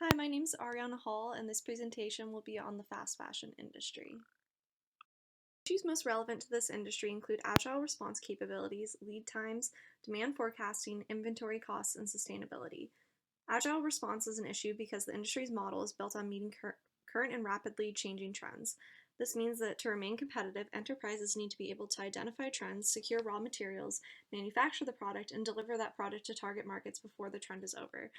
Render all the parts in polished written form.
Hi, my name is Ariana Hall, and this presentation will be on the fast fashion industry. Issues most relevant to this industry include agile response capabilities, lead times, demand forecasting, inventory costs, and sustainability. Agile response is an issue because the industry's model is built on meeting current and rapidly changing trends. This means that to remain competitive, enterprises need to be able to identify trends, secure raw materials, manufacture the product, and deliver that product to target markets before the trend is over.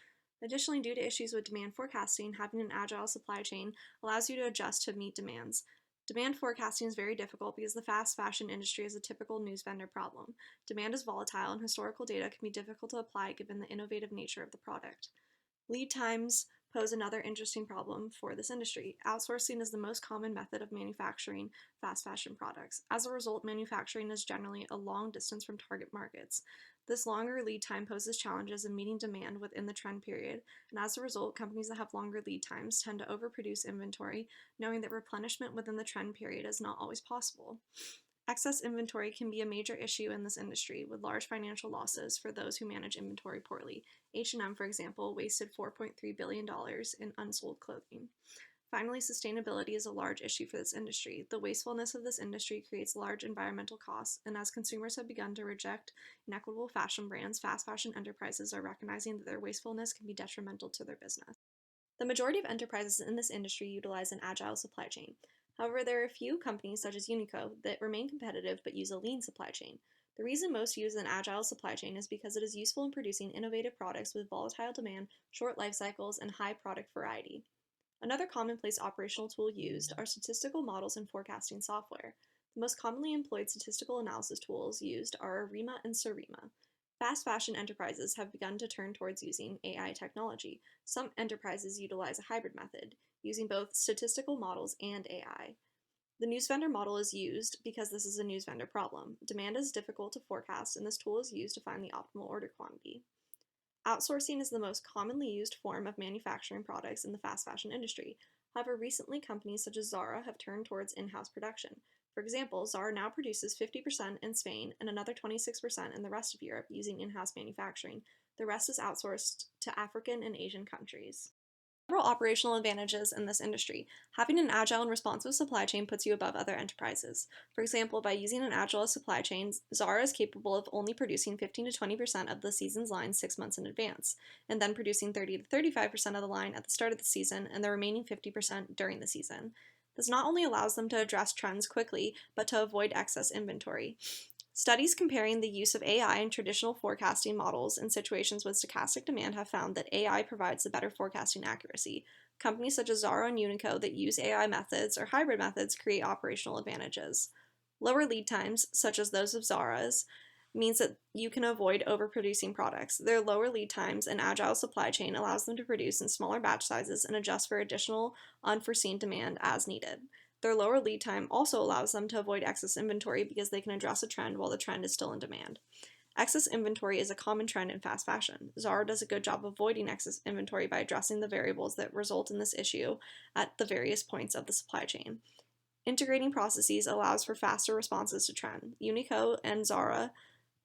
Additionally, due to issues with demand forecasting, having an agile supply chain allows you to adjust to meet demands. Demand forecasting is very difficult because the fast fashion industry is a typical news vendor problem. Demand is volatile, and historical data can be difficult to apply given the innovative nature of the product. Lead times pose another interesting problem for this industry. Outsourcing is the most common method of manufacturing fast fashion products. As a result, manufacturing is generally a long distance from target markets. This longer lead time poses challenges in meeting demand within the trend period, and as a result, companies that have longer lead times tend to overproduce inventory, knowing that replenishment within the trend period is not always possible. Excess inventory can be a major issue in this industry, with large financial losses for those who manage inventory poorly. H&M, for example, wasted $4.3 billion in unsold clothing. Finally, sustainability is a large issue for this industry. The wastefulness of this industry creates large environmental costs, and as consumers have begun to reject inequitable fashion brands, fast fashion enterprises are recognizing that their wastefulness can be detrimental to their business. The majority of enterprises in this industry utilize an agile supply chain. However, there are a few companies such as Unico that remain competitive but use a lean supply chain. The reason most use an agile supply chain is because it is useful in producing innovative products with volatile demand, short life cycles, and high product variety. Another commonplace operational tool used are statistical models and forecasting software. The most commonly employed statistical analysis tools used are ARIMA and SARIMA. Fast fashion enterprises have begun to turn towards using AI technology. Some enterprises utilize a hybrid method, using both statistical models and AI. The news vendor model is used because this is a news vendor problem. Demand is difficult to forecast, and this tool is used to find the optimal order quantity. Outsourcing is the most commonly used form of manufacturing products in the fast fashion industry. However, recently companies such as Zara have turned towards in-house production. For example, Zara now produces 50% in Spain and another 26% in the rest of Europe using in-house manufacturing. The rest is outsourced to African and Asian countries. Several operational advantages in this industry. Having an agile and responsive supply chain puts you above other enterprises. For example, by using an agile supply chain, Zara is capable of only producing 15 to 20% of the season's line 6 months in advance, and then producing 30 to 35% of the line at the start of the season and the remaining 50% during the season. This not only allows them to address trends quickly, but to avoid excess inventory. Studies comparing the use of AI and traditional forecasting models in situations with stochastic demand have found that AI provides a better forecasting accuracy. Companies such as Zara and Unico that use AI methods or hybrid methods create operational advantages. Lower lead times, such as those of Zara's, means that you can avoid overproducing products. Their lower lead times and agile supply chain allows them to produce in smaller batch sizes and adjust for additional unforeseen demand as needed. Their lower lead time also allows them to avoid excess inventory because they can address a trend while the trend is still in demand. Excess inventory is a common trend in fast fashion. Zara does a good job avoiding excess inventory by addressing the variables that result in this issue at the various points of the supply chain. Integrating processes allows for faster responses to trend. Unico and Zara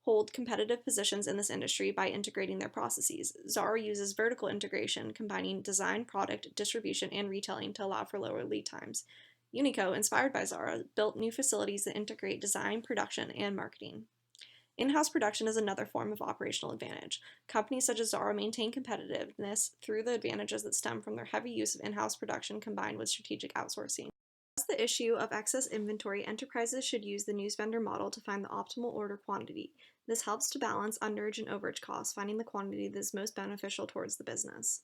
hold competitive positions in this industry by integrating their processes. Zara uses vertical integration, combining design, product, distribution, and retailing to allow for lower lead times. Unico, inspired by Zara, built new facilities that integrate design, production, and marketing. In-house production is another form of operational advantage. Companies such as Zara maintain competitiveness through the advantages that stem from their heavy use of in-house production combined with strategic outsourcing. As the issue of excess inventory, enterprises should use the news vendor model to find the optimal order quantity. This helps to balance underage and overage costs, finding the quantity that is most beneficial towards the business.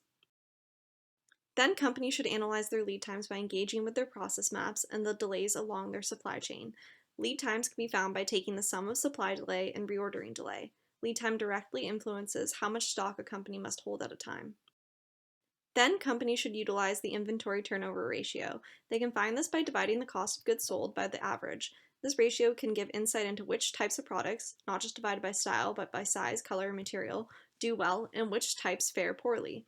Then companies should analyze their lead times by engaging with their process maps and the delays along their supply chain. Lead times can be found by taking the sum of supply delay and reordering delay. Lead time directly influences how much stock a company must hold at a time. Then companies should utilize the inventory turnover ratio. They can find this by dividing the cost of goods sold by the average. This ratio can give insight into which types of products, not just divided by style, but by size, color, and material, do well, and which types fare poorly.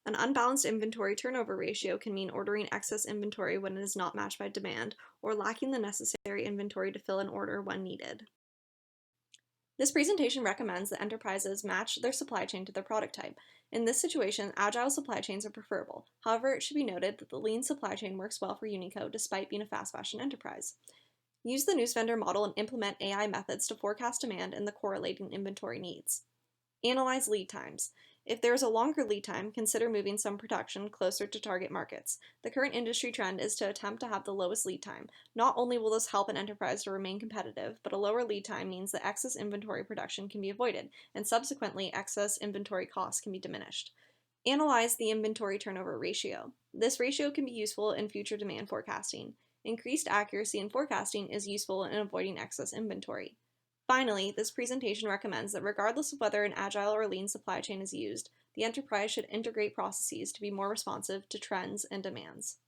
An unbalanced inventory turnover ratio can mean ordering excess inventory when it is not matched by demand, or lacking the necessary inventory to fill an order when needed. This presentation recommends that enterprises match their supply chain to their product type. In this situation, agile supply chains are preferable. However, it should be noted that the lean supply chain works well for Unico despite being a fast fashion enterprise. Use the news vendor model and implement AI methods to forecast demand and the correlating inventory needs. Analyze lead times. If there is a longer lead time, consider moving some production closer to target markets. The current industry trend is to attempt to have the lowest lead time. Not only will this help an enterprise to remain competitive, but a lower lead time means that excess inventory production can be avoided, and subsequently excess inventory costs can be diminished. Analyze the inventory turnover ratio. This ratio can be useful in future demand forecasting. Increased accuracy in forecasting is useful in avoiding excess inventory. Finally, this presentation recommends that regardless of whether an agile or lean supply chain is used, the enterprise should integrate processes to be more responsive to trends and demands.